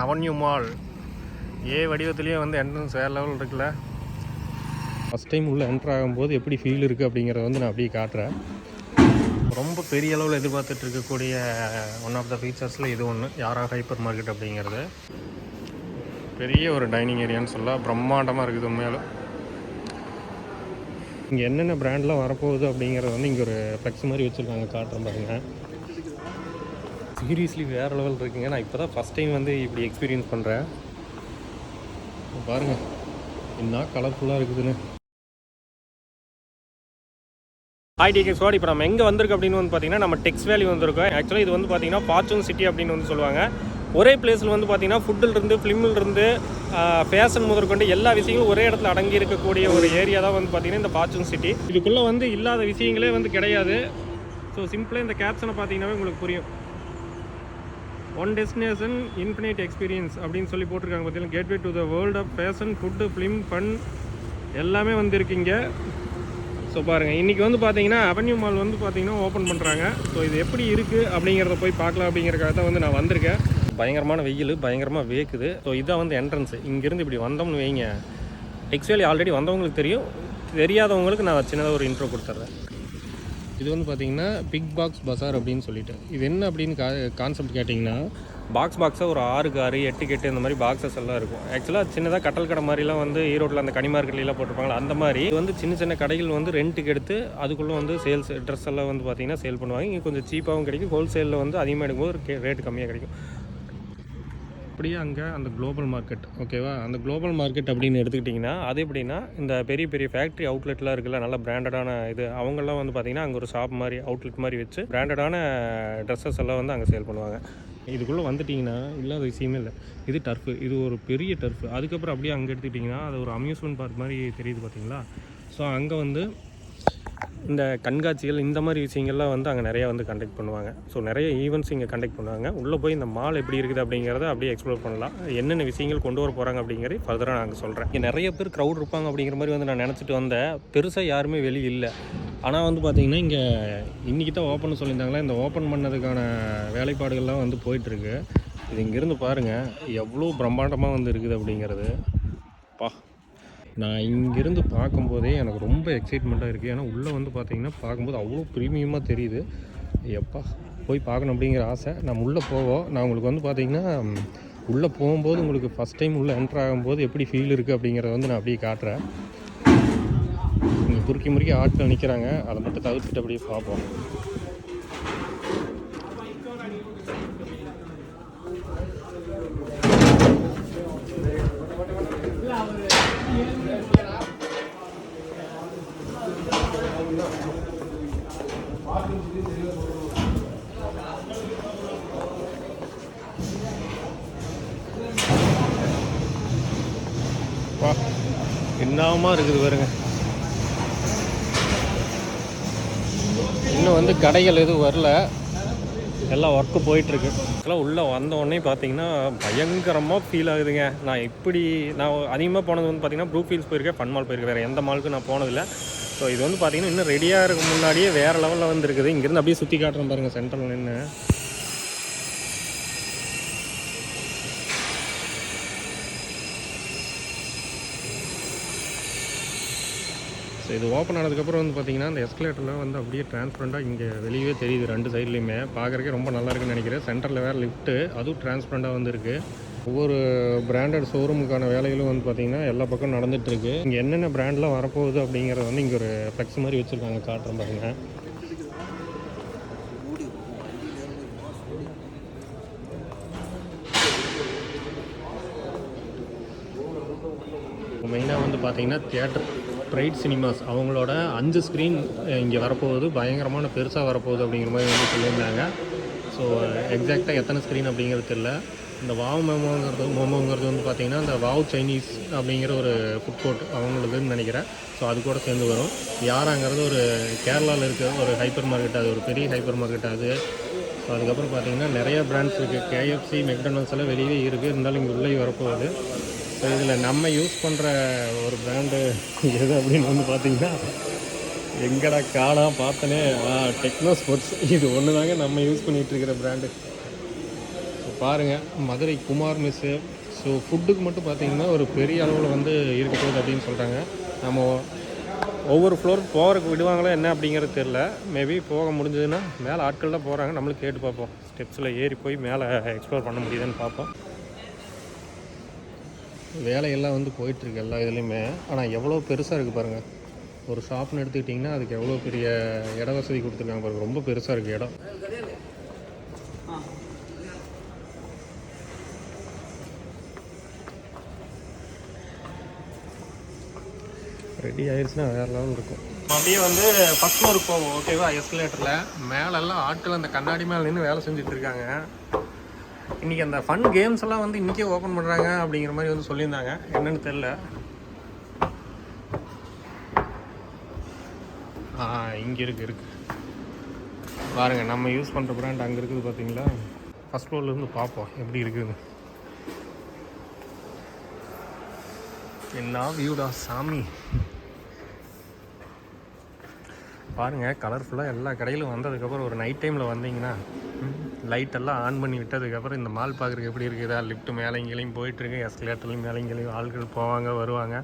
Avenue mall வடிவத்துலேயே வந்து entrance வேறு level இருக்குல்ல. ஃபஸ்ட் டைம் உள்ளே என்ட்ரு ஆகும்போது எப்படி ஃபீல் இருக்குது அப்படிங்கிறத வந்து நான் அப்படியே காட்டுறேன். ரொம்ப பெரிய அளவில் எதிர்பார்த்துட்டு இருக்கக்கூடிய ஒன் ஆஃப் த ஃபீச்சர்ஸில் இது ஒன்று, யாரா ஹைப்பர் மார்க்கெட் அப்படிங்கிறது. பெரிய ஒரு டைனிங் ஏரியான்னு சொல்லலாம், பிரம்மாண்டமாக இருக்குது உண்மையாலும். இங்கே என்னென்ன பிராண்ட்லாம் வரப்போகுது அப்படிங்கிறது வந்து இங்கே ஒரு ஃப்ளெக்ஸ் மாதிரி வச்சுருக்காங்க, காட்டுறேன் பாருங்க. சீரியஸ்லி வேறு லெவல் இருக்குங்க. நான் இப்போ தான் ஃபஸ்ட் டைம் வந்து இப்படி எக்ஸ்பீரியன்ஸ் பண்ணுறேன். பாருங்கள் என்ன கலர்ஃபுல்லாக இருக்குதுன்னு. ஹாய் டிகே ஸ்வாட். இப்போ நம்ம எங்கே வந்திருக்கு அப்படின்னு வந்து பார்த்தீங்கன்னா நம்ம டெக்ஸ் வேலி வந்திருக்கோம். ஆக்சுவலாக இது வந்து பார்த்தீங்கன்னா ஃபார்ச்சூன் சிட்டி அப்படின்னு வந்து சொல்லுவாங்க. ஒரே பிளேஸில் வந்து பார்த்தீங்கன்னா ஃபுட்டிலிருந்து ஃபிலிமிலிருந்து ஃபேஷன் முதற்கொண்டு எல்லா விஷயங்களும் ஒரே இடத்துல அடங்கி இருக்கக்கூடிய ஒரு ஏரியா தான் வந்து பார்த்தீங்கன்னா இந்த ஃபார்ச்சூன் சிட்டி. இதுக்குள்ளே வந்து இல்லாத விஷயங்களே வந்து கிடையாது. ஸோ சிம்பிளாக இந்த கேப்ஷனை பார்த்தீங்கன்னாவே உங்களுக்கு புரியும். ஒன் டெஸ்டினேஷன் இன்ஃபினிட் எக்ஸ்பீரியன்ஸ் அப்படின்னு சொல்லி போட்டிருக்காங்க. பார்த்தீங்கன்னா gateway to the world of fashion, food, film, fun எல்லாமே வந்து இருக்குங்க. ஸோ பாருங்கள், இன்றைக்கி வந்து பார்த்தீங்கன்னா அவென்யூ மால் வந்து பார்த்தீங்கன்னா ஓப்பன் பண்ணுறாங்க. ஸோ இது எப்படி இருக்குது அப்படிங்கிறத போய் பார்க்கலாம் அப்படிங்கிறக்காக தான் வந்து நான் வந்திருக்கேன். பயங்கரமான வெயில், பயங்கரமாக வேக்குது. ஸோ இதான் வந்து என்ட்ரன்ஸு. இங்கேருந்து இப்படி வந்தோம்னு வைங்க, டெக்ஸ் வேலி ஆல்ரெடி வந்தவங்களுக்கு தெரியும், தெரியாதவங்களுக்கு நான் சின்னதாக ஒரு இன்ட்ரோ கொடுத்துட்றேன். இது வந்து பார்த்திங்கன்னா பிக் பாக்ஸ் பஸார் அப்படின்னு சொல்லிட்டு, இது என்ன அப்படின்னு கான்செப்ட் கேட்டிங்கன்னா, பாக்ஸாக ஒரு 6 காரு 8 கெட்டு இந்த மாதிரி பாக்ஸஸ் எல்லாம் இருக்கும். ஆக்சுவலாக சின்னதாக கட்டல் கடை மாதிரிலாம் வந்து ஈரோட்டில் அந்த கனி மார்க்கெட்லாம் போட்டிருப்பாங்களா, அந்த மாதிரி இது வந்து சின்ன சின்ன கடைகள் வந்து ரெண்ட்டுக்கு எடுத்து அதுக்குள்ளே வந்து சேல்ஸ் ட்ரெஸ் எல்லாம் வந்து பார்த்திங்கன்னா சேல் பண்ணுவாங்க. இங்கே கொஞ்சம் சீப்பாகவும் கிடைக்கும், ஹோல்சேலில் வந்து அதிகமாக எடுக்கும்போது ரேட்டு கம்மியாக கிடைக்கும். அப்படியே அங்கே அந்த குளோபல் மார்க்கெட், ஓகேவா, அந்த குளோபல் மார்க்கெட் அப்படின்னு எடுத்துக்கிட்டிங்கன்னா அது எப்படின்னா, இந்த பெரிய பெரிய ஃபேக்ட்ரி அவுட்லெட்லாம் இருக்குல்ல, நல்ல பிராண்டடான இது, அவங்கெல்லாம் வந்து பார்த்திங்கன்னா அங்கே ஒரு ஷாப் மாதிரி அவுட்லெட் மாதிரி வச்சு பிராண்டடான ட்ரெஸ்ஸஸ் எல்லாம் வந்து அங்கே சேல் பண்ணுவாங்க. இதுக்குள்ளே வந்துட்டிங்கன்னா இல்லாத விஷயமே இல்லை. இது டர்ஃபு, இது ஒரு பெரிய டர்ஃபு. அதுக்கப்புறம் அப்படியே அங்கே எடுத்துக்கிட்டிங்கன்னா அது ஒரு அம்யூஸ்மெண்ட் பார்க் மாதிரி தெரியுது பார்த்தீங்களா. ஸோ அங்கே வந்து இந்த கண்காட்சிகள் இந்த மாதிரி விஷயங்கள்லாம் வந்து அங்கே நிறையா வந்து கண்டக்ட் பண்ணுவாங்க. ஸோ நிறைய ஈவெண்ட்ஸ் இங்கே கண்டக்ட் பண்ணுவாங்க. உள்ளே போய் இந்த மால் எப்படி இருக்குது அப்படிங்கிறத அப்படியே எக்ஸ்ப்ளோர் பண்ணலாம். என்னென்ன விஷயங்கள் கொண்டு வர போகிறாங்க அப்படிங்கிறது ஃபர்தராக நான் அங்கே சொல்கிறேன். இங்கே நிறைய பேர் க்ரௌட் இருப்பாங்க அப்படிங்கிற மாதிரி வந்து நான் நினச்சிட்டு வந்தேன். பெருசாக யாருமே வெளியே இல்லை. ஆனால் வந்து பார்த்திங்கன்னா இங்கே இன்றைக்கி தான் ஓப்பன் சொல்லியிருந்தாங்களே, இந்த ஓப்பன் பண்ணதுக்கான வேலைப்பாடுகள்லாம் வந்து போயிட்டுருக்கு. இது இங்கேருந்து பாருங்கள் எவ்வளோ பிரம்மாண்டமாக வந்து இருக்குது அப்படிங்கிறது. நான் இங்கேருந்து பார்க்கும்போதே எனக்கு ரொம்ப எக்ஸைட்மெண்ட்டாக இருக்குது. ஏன்னா உள்ளே வந்து பார்த்திங்கன்னா பார்க்கும்போது அவ்வளோ ப்ரீமியமாக தெரியுது. எப்பா போய் பார்க்கணும் அப்படிங்கிற ஆசை. நம்ம உள்ளே போவோம். நான் உங்களுக்கு வந்து பார்த்திங்கன்னா உள்ளே போகும்போது உங்களுக்கு ஃபஸ்ட் டைம் உள்ளே என்ட்ரு ஆகும்போது எப்படி ஃபீல் இருக்குது அப்படிங்கிறத வந்து நான் அப்படியே காட்டுறேன். இங்கே முறுக்கி ஆட்கள் நிற்கிறாங்க, அதை மட்டும் தவிர்த்துட்டு அப்படியே பார்ப்போம். என்னமா இருக்குது பாருங்க. இன்னும் வந்து கடைகள் எதுவும் வரல, எல்லாம் ஒர்க்கு போயிட்டுருக்கு. இதெல்லாம் உள்ளே வந்தோடனே பார்த்தீங்கன்னா பயங்கரமாக ஃபீல் ஆகுதுங்க. நான் அதிகமாக போனது வந்து பார்த்திங்கன்னா ப்ரூ ஃபீல்ஸ் போயிருக்கேன், ஃபன் மால் போயிருக்கேன், வேறு எந்த மாலுக்கும் நான் போனதில்லை. ஸோ இது வந்து பார்த்திங்கன்னா இன்னும் ரெடியாக இருக்க முன்னாடியே வேறு லெவலில் வந்து இருக்குது. இங்கேருந்து அப்படியே சுற்றி காட்டுறேன் பாருங்கள் சென்ட்ரல் நின்று. ஸோ இது ஓப்பன் ஆனதுக்கப்புறம் வந்து பார்த்திங்கன்னா அந்த எஸ்கலேட்டரில் வந்து அப்படியே டிரான்ஸ்பரண்ட்டாக இங்கே வெளியே தெரியுது, 2 சைட்லேயுமே பார்க்குறக்கே ரொம்ப நல்லா இருக்குன்னு நினைக்கிறேன். சென்டரில் வேறு லிஃப்ட்டு, அதுவும் டிரான்ஸ்பரண்ட்டாக வந்து இருக்குது. ஒவ்வொரு பிராண்டட் ஷோரூமுக்கான வேலைகளும் வந்து பார்த்திங்கன்னா எல்லா பக்கம் நடந்துகிட்ருக்கு. இங்கே என்னென்ன பிராண்ட்லாம் வரப்போகுது அப்படிங்கிறது வந்து இங்கே ஒரு ஃப்ளெக்ஸ் மாதிரி வச்சுருக்காங்க, காட்டுறேன் பாருங்கள். மெயினாக வந்து பார்த்திங்கன்னா தியேட்டர் ப்ரைட் சினிமாஸ் அவங்களோட 5 ஸ்க்ரீன் இங்கே வரப்போகுது, பயங்கரமான பெருசாக வரப்போகுது அப்படிங்கிற மாதிரி வந்து சொல்லியிருந்தாங்க. ஸோ எக்ஸாக்டாக எத்தனை ஸ்க்ரீன் அப்படிங்கிறது தெரியல. இந்த வாவ் மோமோங்கிறது வந்து பார்த்திங்கன்னா இந்த வாவ் சைனீஸ் அப்படிங்கிற ஒரு ஃபுட் கோர்ட் அவங்களுக்குன்னு நினைக்கிறேன். ஸோ அது கூட சேர்ந்து வரும். யாராங்கிறது ஒரு கேரளாவில் இருக்க ஒரு ஹைப்பர் மார்க்கெட், அது ஒரு பெரிய ஹைப்பர் மார்க்கெட் அது. ஸோ அதுக்கப்புறம் பார்த்திங்கன்னா நிறையா பிராண்ட்ஸ் இருக்குது. KFC, மெக்டொனால்ட்ஸ் எல்லாம் வெளியே இருக்குது, இருந்தாலும் இங்கே உள்ளே வரப்போகுது. ஸோ இதில் நம்ம யூஸ் பண்ணுற ஒரு பிராண்டு எது அப்படின்னு வந்து பார்த்திங்கன்னா, எங்கடா காணாக பார்த்தனே, டெக்னோ ஸ்போர்ட்ஸ். இது ஒன்று தாங்க நம்ம யூஸ் பண்ணிகிட்ருக்கிற பிராண்டு. பாருங்கள் மதுரை குமார் மெஸ்ஸு. ஸோ ஃபுட்டுக்கு மட்டும் பார்த்திங்கன்னா ஒரு பெரிய அளவில் வந்து இருக்க போகுது அப்படின்னு சொல்கிறாங்க. நம்ம ஒவ்வொரு ஃப்ளோர் போகிறதுக்கு விடுவாங்களோ என்ன அப்படிங்கிறது தெரில. மேபி போக முடிஞ்சதுன்னா மேலே ஆட்கள் தான் போகிறாங்க, நம்மளும் கேட்டு பார்ப்போம். ஸ்டெப்ஸில் ஏறி போய் மேலே எக்ஸ்ப்ளோர் பண்ண முடியுதுன்னு பார்ப்போம். வேலையெல்லாம் வந்து போயிட்டுருக்கு எல்லா இதுலேயுமே. ஆனால் எவ்வளோ பெருசாக இருக்குது பாருங்கள். ஒரு ஷாப்னு எடுத்துக்கிட்டிங்கன்னா அதுக்கு எவ்வளோ பெரிய இட வசதி கொடுத்துருக்காங்க பாருங்கள். ரொம்ப பெருசாக இருக்குது இடம். ரெடி ஆயிடுச்சுன்னா வேறு லெவல் இருக்கும். அப்படியே வந்து ஃபஸ்ட் ஃப்ளோருக்கு போவோம், ஓகேவா? எஸ்கலேட்டரில் மேலெல்லாம் ஆட்கள் அந்த கண்ணாடி மேலே நின்று வேலை செஞ்சுட்டு இருக்காங்க. இன்றைக்கி அந்த ஃபன் கேம்ஸ் எல்லாம் வந்து இன்றைக்கே ஓப்பன் பண்ணுறாங்க அப்படிங்கிற மாதிரி வந்து சொல்லியிருந்தாங்க. என்னென்னு தெரில. இங்கே இருக்குது பாருங்கள். நம்ம யூஸ் பண்ணுற பிராண்ட் அங்கே இருக்குது பார்த்தீங்களா? ஃபஸ்ட் ஃப்ளோர்லேருந்து பார்ப்போம் எப்படி இருக்குதுன்னு. என்ன வியூடா சாமி பாருங்கள். கலர்ஃபுல்லாக எல்லா கடையிலும் வந்ததுக்கப்புறம் ஒரு நைட் டைமில் வந்தீங்கன்னா லைட்டெல்லாம் ஆன் பண்ணி விட்டதுக்கப்புறம் இந்த மால் பார்க்குறதுக்கு எப்படி இருக்குதா? லிஃப்ட்டு மேலேங்களையும் போயிட்டுருக்கு, எஸ்கலேட்டர்லையும் மேலேங்களையும் ஆட்கள் போவாங்க வருவாங்க.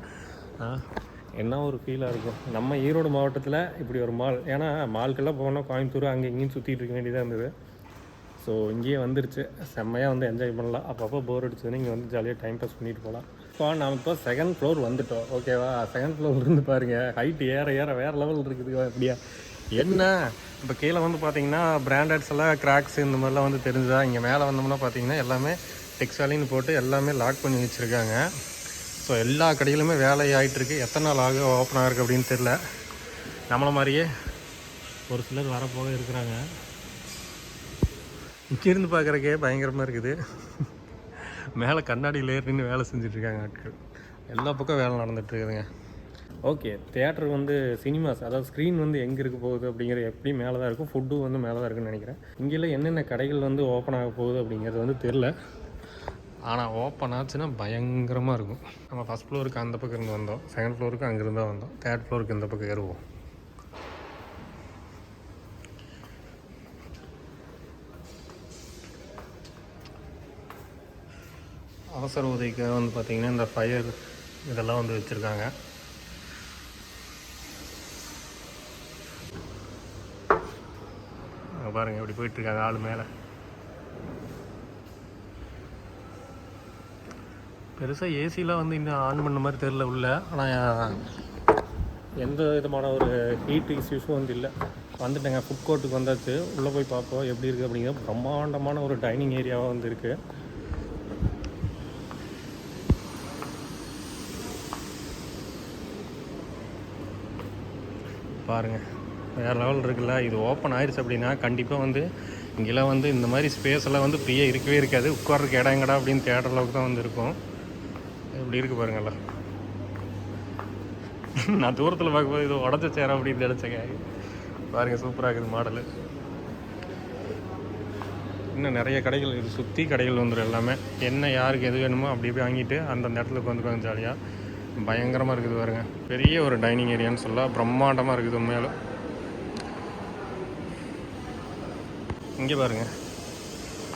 என்ன ஒரு ஃபீலாக இருக்கும். நம்ம ஈரோடு மாவட்டத்தில் இப்படி ஒரு மால். ஏன்னா மால்க்கெல்லாம் போனால் கோயம்புத்தூர் அங்கே இங்கேயும் சுற்றிட்டு இருக்க வேண்டியதாக இருந்தது. ஸோ இங்கேயே வந்துருச்சு. செம்மையாக வந்து என்ஜாய் பண்ணலாம். அப்பப்போ போர் அடிச்சதுன்னு இங்கே வந்து ஜாலியாக டைம் பாஸ் பண்ணிட்டு போகலாம். இப்போ நம்ம இப்போ செகண்ட் ஃப்ளோர் வந்துவிட்டோம், ஓகேவா? செகண்ட் ஃப்ளோர்லேருந்து பாருங்கள் ஹைட்டு ஏற ஏற வேறு லெவல் இருக்குது. அப்படியா என்ன இப்போ கீழே வந்து பார்த்திங்கன்னா பிராண்டட்ஸ் எல்லாம் கிராக்ஸ் இந்த மாதிரிலாம் வந்து தெரிஞ்சுதா? இங்கே மேலே வந்தோம்னா பார்த்திங்கன்னா எல்லாமே டெக்ஸ் வேலைன்னு போட்டு எல்லாமே லாக் பண்ணி வச்சுருக்காங்க. ஸோ எல்லா கடையிலுமே வேலை ஆகிட்டுருக்கு. எத்தனை நாள் ஓப்பன் ஆகிருக்கு அப்படின்னு தெரில. நம்மளை மாதிரியே ஒரு சிலர் வரப்போக இருக்கிறாங்க. இங்கேருந்து பார்க்குறக்கே பயங்கரமாக இருக்குது. மேலே கண்ணாடியில் ஏறி நின்று வேலை செஞ்சிட்ருக்காங்க ஆட்கள். எல்லா பக்கம் வேலை நடந்துகிட்ருக்குதுங்க. ஓகே, தியேட்டர் வந்து சினிமாஸ், அதாவது ஸ்க்ரீன் வந்து எங்கே இருக்க போகுது அப்படிங்கிறது எப்படியும் மேலே தான் இருக்கும். ஃபுட்டும் வந்து மேலே தான் இருக்குன்னு நினைக்கிறேன். இங்கெல்லாம் என்னென்ன கடைகள் வந்து ஓப்பன் ஆக போகுது அப்படிங்கிறது வந்து தெரில. ஆனால் ஓப்பன் ஆச்சுன்னா பயங்கரமாக இருக்கும். நம்ம ஃபஸ்ட் ஃப்ளோருக்கு அந்த பக்கம் இருந்து வந்தோம், செகண்ட் ஃப்ளோருக்கு அங்கேருந்து தான் வந்தோம், தேர்ட் ஃப்ளோருக்கு இந்த பக்கம் ஏறுவோம். அவசர உதவிக்காக வந்து பார்த்திங்கன்னா இந்த ஃபயர் இதெல்லாம் வந்து வச்சுருக்காங்க. பாருங்கள் எப்படி போயிட்டுருக்காங்க ஆள் மேலே. பெருசாக ஏசிலாம் வந்து இன்னும் ஆன் பண்ண மாதிரி தெரில உள்ள. ஆனால் எந்த விதமான ஒரு ஹீட் இஷ்யூஸும் வந்து இல்லை. வந்துட்டேங்க, ஃபுட் கோர்ட்டுக்கு வந்தாச்சு. உள்ளே போய் பார்ப்போம் எப்படி இருக்குது அப்படிங்கிற. பிரம்மாண்டமான ஒரு டைனிங் ஏரியாவாக வந்து இருக்குது. பாருங்கள் வேறு லெவல் இருக்குல்ல. இது ஓப்பன் ஆயிடுச்சு அப்படின்னா கண்டிப்பாக வந்து இங்கெல்லாம் வந்து இந்த மாதிரி ஸ்பேஸ் எல்லாம் வந்து ஃப்ரீயாக இருக்கவே இருக்காது. உட்கார்றதுக்கு இடம் எங்கடா அப்படின்னு தேடுற அளவுக்கு தான் வந்து இருக்கும். இப்படி இருக்குது பாருங்கள்ல. நான் தூரத்தில் பார்க்கும்போது இது உடச்ச சேர அப்படின்னு நினச்சேங்க. பாருங்கள் சூப்பராக இருக்குது மாடலு. இன்னும் நிறைய கடைகள் இது சுற்றி கடைகள் வந்துடும். எல்லாமே என்ன யாருக்கு எது வேணுமோ அப்படி போய் வாங்கிட்டு அந்தந்த இடத்துல உட்காந்துக்குவாங்க ஜாலியாக. பயங்கரமாக இருக்குது பாருங்க. பெரிய ஒரு டைனிங் ஏரியான்னு சொல்லலாம். பிரம்மாண்டமாக இருக்குது உண்மையாலும். இங்கே பாருங்கள்,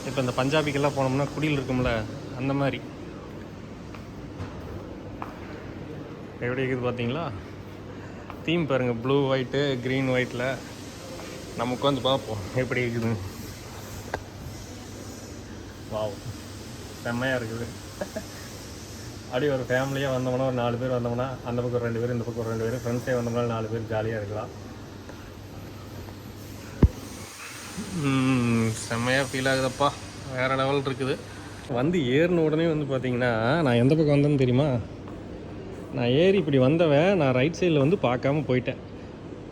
இப்போ இந்த பஞ்சாபிக்கெல்லாம் போனோம்னா குடியில் இருக்கும்ல அந்த மாதிரி எப்படி இருக்குது பார்த்தீங்களா? தீம் பாருங்கள், ப்ளூ ஒயிட்டு க்ரீன் ஒயிட்டில். நம்ம உட்காந்து பார்ப்போம் எப்படி இருக்குது. வாவ், செம்மையாக இருக்குது. அப்படியே ஒரு ஃபேமிலியாக வந்தோம்னா ஒரு 4 பேர் வந்தோம்னா அந்த பக்கம் ஒரு 2 பேர், இந்த பக்கம் ஒரு 2 பேர், ஃப்ரெண்ட்ஸே வந்தோம்னா 4 பேர் ஜாலியாக இருக்கலாம். செம்மையாக ஃபீல் ஆகுதப்பா. வேறு லெவல் இருக்குது. வந்து ஏறின உடனே வந்து பார்த்திங்கன்னா நான் எந்த பக்கம் வந்தேன்னு தெரியுமா? நான் ஏறி இப்படி வந்தவன் நான் ரைட் சைடில் வந்து பார்க்காம போயிட்டேன்.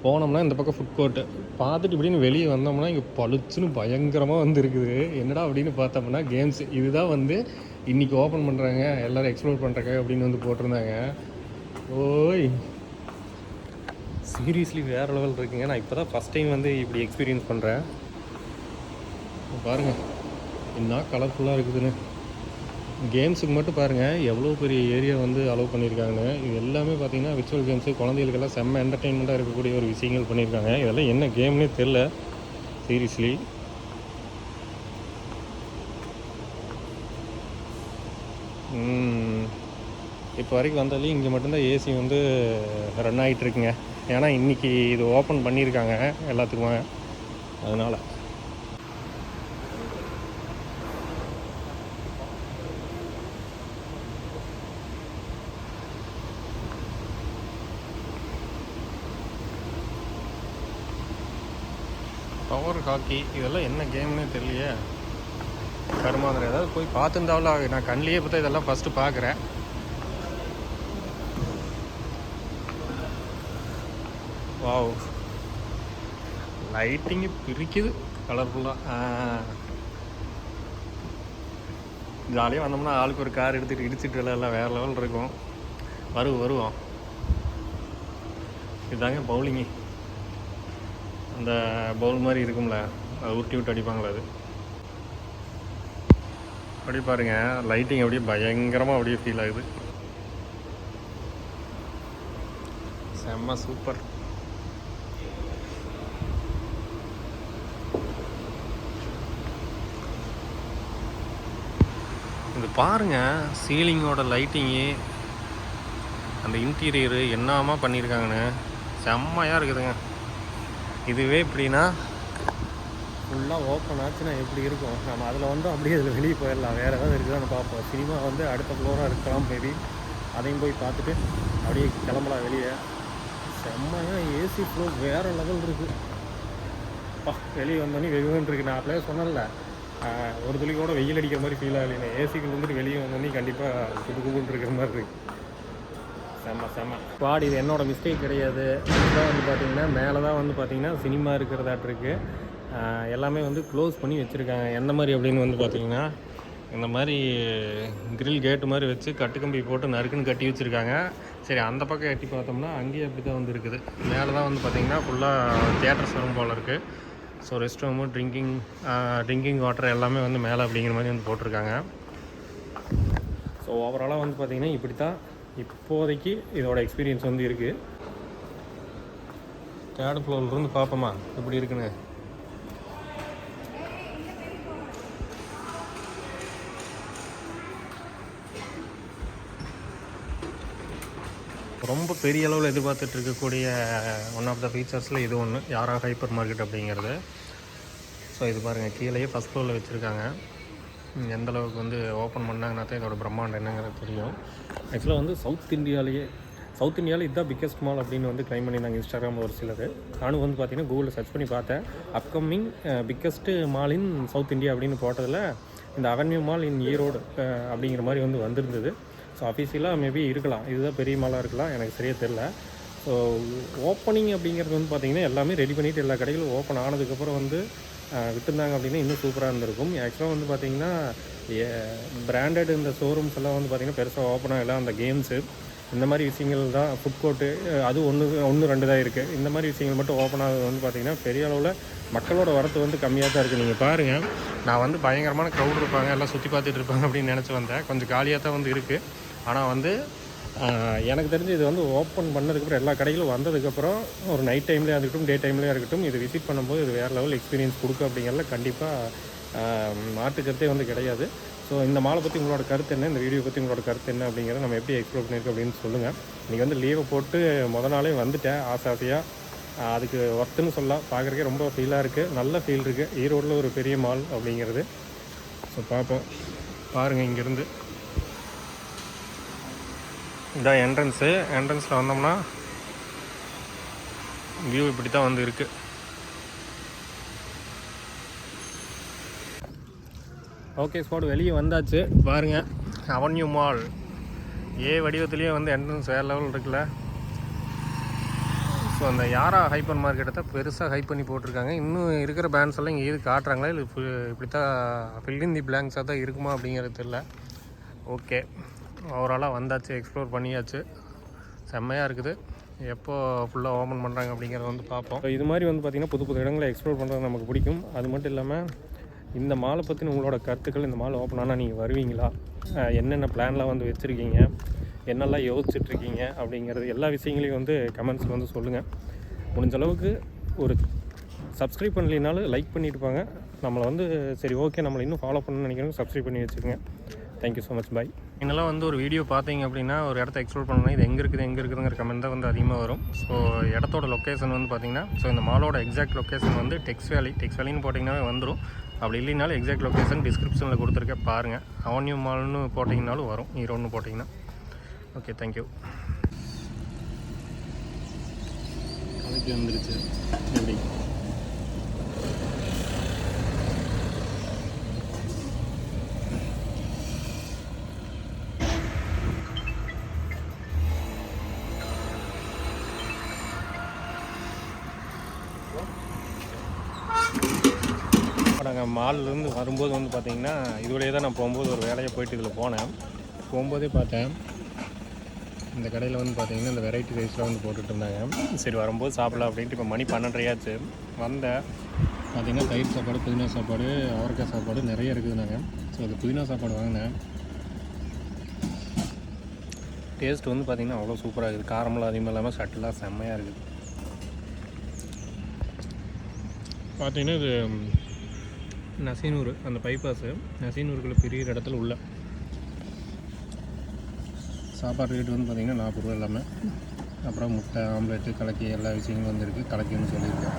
போனோம்னா இந்த பக்கம் ஃபுட் கோர்ட்டு பார்த்துட்டு இப்படின்னு வெளியே வந்தோம்னா இங்கே பளிச்சுன்னு பயங்கரமாக வந்து இருக்குது. என்னடா அப்படின்னு பார்த்தோம்னா கேம்ஸ். இதுதான் வந்து இன்றைக்கி ஓப்பன் பண்ணுறாங்க, எல்லோரும் எக்ஸ்ப்ளோர் பண்ணுறாங்க அப்படின்னு வந்து போட்டிருந்தாங்க. ஓய் சீரியஸ்லி வேறு லெவல் இருக்குங்க. நான் இப்போ தான் ஃபஸ்ட் டைம் வந்து இப்படி எக்ஸ்பீரியன்ஸ் பண்ணுறேன். பாருங்கள் என்ன கலர்ஃபுல்லாக இருக்குதுன்னு. கேம்ஸுக்கு மட்டும் பாருங்கள் எவ்வளோ பெரிய ஏரியா வந்து அலோவ் பண்ணியிருக்காங்கன்னு. இது எல்லாமே பார்த்திங்கன்னா விர்ச்சுவல் கேம்ஸு, குழந்தைகளுக்கெல்லாம் செம்ம என்டர்டெயின்மெண்ட்டாக இருக்கக்கூடிய ஒரு விஷயங்கள் பண்ணியிருக்காங்க. இதெல்லாம் என்ன கேம்னே தெரில சீரியஸ்லி. இப்போ வரைக்கும் வந்தாலே இங்கே மட்டும்தான் ஏசி வந்து ரன் ஆகிட்டுருக்குங்க. ஏன்னா இன்றைக்கி இது ஓப்பன் பண்ணியிருக்காங்க எல்லாத்துக்குமே, அதனால். பவர் ஹாக்கி இதெல்லாம் என்ன கேம்னே தெரியலையே. கருமாந்திரம் ஏதாவது போய் பார்த்துருந்தாவில் நான் கண்ணிலேயே பார்த்தா இதெல்லாம் ஃபஸ்ட்டு பார்க்குறேன். வாவ், லைட்டிங்கு பிரிக்குது கலர்ஃபுல்லாக. ஜாலியாக வந்தோம்னா ஆளுக்கு ஒரு கார் எடுத்துகிட்டு இடிச்சிட்டு எல்லாம் வேறு லெவல் இருக்கும். வருவோம். இதுதாங்க பவுலிங்கு. அந்த பவுல் மாதிரி இருக்கும்ல, அது உருட்டி விட்டு அடிப்பாங்களே அது. அப்படி பாருங்கள், லைட்டிங் அப்படியே பயங்கரமாக அப்படியே ஃபீல் ஆகுது. செம்ம சூப்பர். இது பாருங்கள், சீலிங்கோட லைட்டிங்கு, அந்த இன்டீரியரு என்னமா பண்ணியிருக்காங்கன்னு செம்மையாக இருக்குதுங்க. இதுவே எப்படின்னா ஃபுல்லாக ஓப்பன் ஆச்சுன்னா எப்படி இருக்கும். நம்ம அதில் வந்து அப்படியே அதில் வெளியே போயிடலாம். வேறு ஏதாவது இருக்குதான்னு பார்ப்போம். சினிமா வந்து அடுத்த ஃப்ளோராக இருக்கலாம் மேபி, அதையும் போய் பார்த்துட்டு அப்படியே கிளம்பலாம் வெளியே. செம்மையாக ஏசி ஃப்ளோர் வேறு லெவல் இருக்குது. வெளியே வந்தோடனே வெகுன்னு இருக்குது. நான் அப்படியே சொன்னேன்ல, ஒரு துளி கூட வெயில் அடிக்கிற மாதிரி ஃபீல் ஆகலைன்னு. ஏசிக்குள்ள வந்துட்டு வெளியே வந்தோடனே கண்டிப்பாக குபுன்னு இருக்கிற மாதிரி இருக்குது. செம்ம ஸ்குவாட். இது என்னோட மிஸ்டேக் கிடையாது. இதுதான் வந்து பார்த்திங்கன்னா மேலே தான் வந்து பார்த்திங்கன்னா சினிமா இருக்கிறதாட்டு இருக்குது. எல்லாமே வந்து க்ளோஸ் பண்ணி வச்சுருக்காங்க. எந்த மாதிரி அப்படின்னு வந்து பார்த்திங்கன்னா இந்த மாதிரி கிரில் கேட்டு மாதிரி வச்சு கட்டுக்கம்பி போட்டு நறுக்குன்னு கட்டி வச்சுருக்காங்க. சரி, அந்த பக்கம் எட்டி பார்த்தோம்னா அங்கேயே அப்படி தான் வந்து இருக்குது. மேலே தான் வந்து பார்த்திங்கன்னா ஃபுல்லாக தியேட்டர்ஸ் வரும் போல் இருக்குது. So rest room, drinking water எல்லாமே வந்து மேலே அப்படிங்கிற மாதிரி வந்து போட்டிருக்காங்க. ஸோ ஓவராலாக வந்து பார்த்திங்கன்னா இப்படி தான் இப்போதைக்கு இதோட எக்ஸ்பீரியன்ஸ் வந்து இருக்குது. தேர்ட் ஃப்ளோர்லேருந்து பார்ப்போமா எப்படி இருக்குன்னு. ரொம்ப பெரிய அளவில் எதிர்பார்த்துட்டு இருக்கக்கூடிய ஒன் ஆஃப் த ஃபீச்சர்ஸில் இது ஒன்று, யாரா ஹைப்பர் மார்க்கெட் அப்படிங்கிறது. ஸோ இது பாருங்கள், கீழேயே ஃபஸ்ட் ஃப்ளோரில் வச்சுருக்காங்க. எந்த அளவுக்கு வந்து ஓப்பன் பண்ணாங்கன்னா தான் இதோட பிரம்மாண்டம் என்னங்கிறது தெரியும். ஆக்சுவலாக வந்து சவுத் இந்தியாவில் இதுதான் பிக்கஸ்ட் மால் அப்படின்னு வந்து க்ளைம் பண்ணியிருந்தாங்க இன்ஸ்டாகிராமில் ஒரு சிலர். நானும் வந்து பார்த்தீங்கன்னா கூகுளில் சர்ச் பண்ணி பார்த்தேன். Upcoming biggest mall in South India அப்படின்னு போட்டதில் இந்த அவென்யூ மால் இன் ஈரோடு அப்படிங்கிற மாதிரி வந்து வந்திருந்தது. ஸோ அஃபீஷியலாக மேபி இருக்கலாம், இதுதான் பெரிய மாலாக இருக்கலாம், எனக்கு சரியாக தெரில. ஸோ ஓப்பனிங் அப்படிங்கிறது வந்து பார்த்திங்கன்னா எல்லாமே ரெடி பண்ணிவிட்டு எல்லா கடைகளும் ஓப்பன் ஆனதுக்கப்புறம் வந்து விட்டுருந்தாங்க அப்படின்னா இன்னும் சூப்பராக இருந்திருக்கும். ஆக்சுவலாக வந்து பார்த்திங்கன்னா பிராண்டட் இந்த ஷோரூம்ஸ் எல்லாம் வந்து பார்த்திங்கன்னா பெருசாக ஓப்பன் ஆகலாம். அந்த கேம்ஸு இந்த மாதிரி விஷயங்கள் தான், ஃபுட் கோர்ட்டு அது ஒன்று ரெண்டு தான் இருக்குது. இந்த மாதிரி விஷயங்கள் மட்டும் ஓப்பன் ஆகுது வந்து பார்த்திங்கன்னா பெரிய அளவில் மக்களோட வரத்து வந்து கம்மியாக தான் இருக்குது. நீங்கள் பாருங்கள், நான் வந்து பயங்கரமான க்ரௌட் இருப்பாங்க, எல்லாம் சுற்றி பார்த்துட்டு இருப்பாங்க அப்படின்னு நினச்சி வந்தேன். கொஞ்சம் காலியாக தான் வந்து இருக்குது. ஆனால் வந்து எனக்கு தெரிஞ்சு இது வந்து ஓப்பன் பண்ணதுக்கப்புறம் எல்லா கடைகளும் வந்ததுக்கப்புறம் ஒரு நைட் டைம்லேயே இருக்கட்டும், டே டைம்லேயே இருக்கட்டும், இது விசிட் பண்ணும்போது இது வேறு லெவல் எக்ஸ்பீரியன்ஸ் கொடுக்கும் அப்படிங்கிறதுல கண்டிப்பாக மாற்றுக்கிறதே வந்து கிடையாது. ஸோ இந்த மாலை பற்றி உங்களோட கருத்து என்ன, இந்த வீடியோ பற்றி உங்களோட கருத்து என்ன அப்படிங்கிறத நம்ம எப்படி எக்ஸ்ப்ளோர் பண்ணியிருக்கோம் அப்படின்னு சொல்லுங்கள். இன்றைக்கி வந்து லீவை போட்டு நாளே வந்துட்டேன் ஆசையாக. அதுக்கு ஒர்த்துன்னு சொல்லலாம். பார்க்குறக்கே ரொம்ப ஃபீலாக இருக்குது, நல்ல ஃபீல் இருக்குது. ஈரோடில் ஒரு பெரிய மால் அப்படிங்கிறது. ஸோ பார்ப்போம். பாருங்கள், இங்கேருந்து இதான் என்ட்ரன்ஸில் வந்தோம்னா வியூ இப்படி தான் வந்து இருக்குது. ஓகே ஸ்பாட், வெளியே வந்தாச்சு. பாருங்கள், அவென்யூ மால் வடிவத்துலேயே வந்து என்ட்ரன்ஸ் வேறு லெவல் இருக்குல்ல. ஸோ அந்த யாரா ஹைப்பர் மார்க்கெட்டை தான் பெருசாக ஹைப் பண்ணி போட்டிருக்காங்க. இன்னும் இருக்கிற பேண்ட்ஸ் எல்லாம் இங்கே காட்டுறாங்களா இல்லை இப்படி தான் ஃபில் இன் தி பிளாங்க்ஸாக தான் இருக்குமா அப்படிங்கிறது தெரியல. ஓகே, ஓவராலாக வந்தாச்சு, எக்ஸ்ப்ளோர் பண்ணியாச்சு. செம்மையாக இருக்குது. எப்போ ஃபுல்லாக ஓப்பன் பண்ணுறாங்க அப்படிங்கிறத வந்து பார்ப்போம். இது மாதிரி வந்து பார்த்திங்கன்னா புது புது இடங்களை எக்ஸ்ப்ளோர் பண்ணுறது நமக்கு பிடிக்கும். அது மட்டும் இல்லாமல் இந்த மாலை பற்றின உங்களோட கருத்துக்கள், இந்த மால் ஓப்பன் ஆனால் நீங்கள் வருவீங்களா, என்னென்ன பிளான்லாம் வந்து வச்சுருக்கீங்க, என்னெல்லாம் யோசிச்சுட்ருக்கீங்க அப்படிங்கிறது எல்லா விஷயங்களையும் வந்து கமெண்ட்ஸில் வந்து சொல்லுங்கள். முடிஞ்ச அளவுக்கு ஒரு சப்ஸ்கிரைப் பண்ணலினாலும் லைக் பண்ணியிருப்பாங்க நம்மளை வந்து. சரி ஓகே, நம்மளை இன்னும் ஃபாலோ பண்ணணும்னு நினைக்கிறவங்க சப்ஸ்கிரைப் பண்ணி வச்சுக்கோங்க. தேங்க்யூ ஸோ மச், பாய். இதெல்லாம் வந்து ஒரு வீடியோ பார்த்தீங்க அப்படின்னா ஒரு இடத்த எக்ஸ்ப்ளோர் பண்ணணும். இது எங்கே இருக்குதுங்கிற கமெண்ட் தான் வந்து அதிகமாக வரும். ஸோ இடத்தோட லொக்கேஷன் வந்து பார்த்தீங்கன்னா, ஸோ இந்த மாலோட எக்ஸாக்ட் லொக்கேஷன் வந்து டெக்ஸ் வேலின்னு போட்டிங்கன்னாவே வந்துடும். அப்படி இல்லைனாலும் எக்ஸாக்ட் லொக்கேஷன் டிஸ்கிரிப்ஷனில் கொடுத்துருக்கேன் பாருங்கள். அவன்யூ மால்னு போட்டிங்கனாலும் வரும், ஈரோடுன்னு போட்டிங்கன்னா. Okay, thank you. அதுக்கு வந்துருச்சு எப்படி நாங்கள் மால்லேருந்து வரும்போது வந்து பார்த்திங்கன்னா இதுவழியே தான் நான் போகும்போது ஒரு வேலையை போயிட்டு இதில் போனேன். போகும்போதே பார்த்தேன் இந்த கடையில் வந்து பார்த்திங்கன்னா இந்த வெரைட்டி ரைஸ்லாம் வந்து போட்டுட்டு இருந்தாங்க. சரி வரும்போது சாப்பிடலாம் அப்படின்ட்டு இப்போ மணி 12:30 வந்தேன். பார்த்திங்கன்னா தயிர் சாப்பாடு, புதினா சாப்பாடு, அவரைக்காய் சாப்பாடு நிறைய இருக்குது. நாங்கள் ஸோ அது புதினா சாப்பாடு வாங்கினேன். டேஸ்ட் வந்து பார்த்திங்கன்னா அவ்வளோ சூப்பராக இருக்குது. காரமெல்லாம் அதிகமாக இல்லாமல் சட்டெல்லாம் செம்மையாக இருக்குது. பார்த்திங்கன்னா இது நசீனூர், அந்த பைபாஸு நசீனூருக்குள்ள பெரிய இடத்துல உள்ள சாப்பாடு ரேட்டு வந்து பார்த்திங்கன்னா 40 ரூபா எல்லாமே. அப்புறம் முட்டை, ஆம்லேட்டு, கலக்கி எல்லா விஷயங்களும் வந்துருக்கு. கலக்கின்னு சொல்லியிருக்கேன்.